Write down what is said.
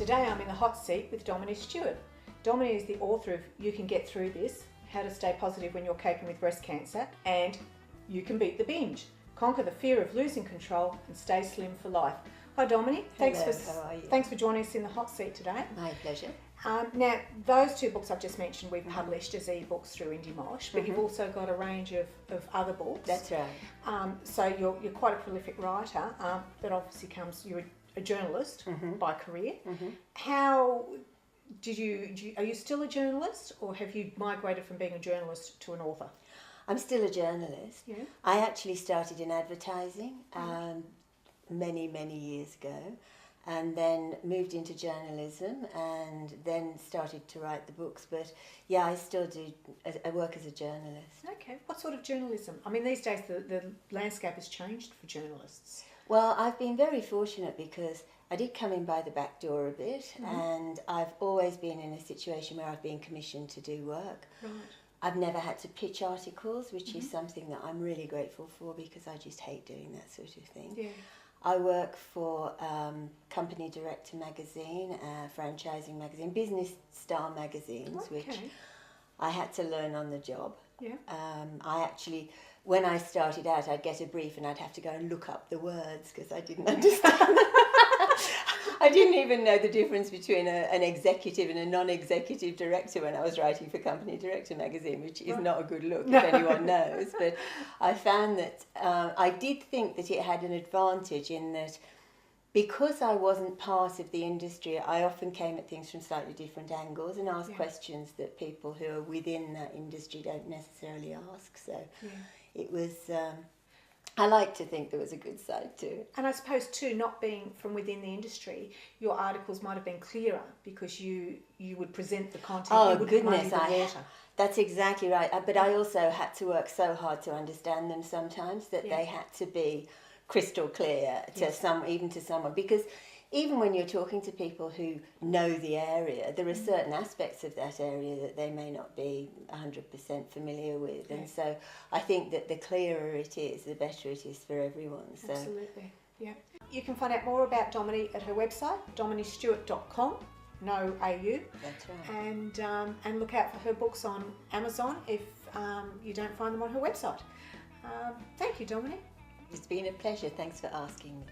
today I'm in the hot seat with Domini Stewart. Domini is the author of You Can Get Through This, How to Stay Positive When You're Coping with Breast Cancer, and You Can Beat the Binge, Conquer the Fear of Losing Control and Stay Slim for Life. Hi Domini, Hello, how are you? Thanks for joining us in the hot seat today. My pleasure. Now, those two books I've just mentioned we've published as e-books through IndieMosh, but you've also got a range of other books. That's right. So you're quite a prolific writer. That obviously you're a journalist by career. How are you still a journalist, or have you migrated from being a journalist to an author? I'm still a journalist. Yeah. I actually started in advertising many years ago, and then moved into journalism, and then started to write the books. But yeah, I still do. I work as a journalist. Okay. What sort of journalism? I mean, these days the landscape has changed for journalists. Well, I've been very fortunate because I did come in by the back door a bit, and I've always been in a situation where I've been commissioned to do work. Right. I've never had to pitch articles, which is something that I'm really grateful for because I just hate doing that sort of thing. Yeah. I work for Company Director magazine, franchising magazine, business style magazines, which I had to learn on the job. Yeah. I actually, when I started out, I'd get a brief and I'd have to go and look up the words because I didn't understand. I didn't even know the difference between an executive and a non-executive director when I was writing for Company Director magazine, which is not a good look if anyone knows. But I found that I did think that it had an advantage in that because I wasn't part of the industry, I often came at things from slightly different angles and asked questions that people who are within that industry don't necessarily ask. So it was... I like to think there was a good side too. And I suppose too, not being from within the industry, your articles might have been clearer because you would present the content. Oh you wouldn't goodness, muddy the water. That's exactly right. But I also had to work so hard to understand them sometimes that they had to be crystal clear to even to someone, because even when you're talking to people who know the area, there are certain aspects of that area that they may not be 100% familiar with. And so I think that the clearer it is, the better it is for everyone. So. Absolutely, yeah. You can find out more about Domini at her website, doministewart.com, no AU. That's right. And look out for her books on Amazon if you don't find them on her website. Thank you, Domini. It's been a pleasure. Thanks for asking me.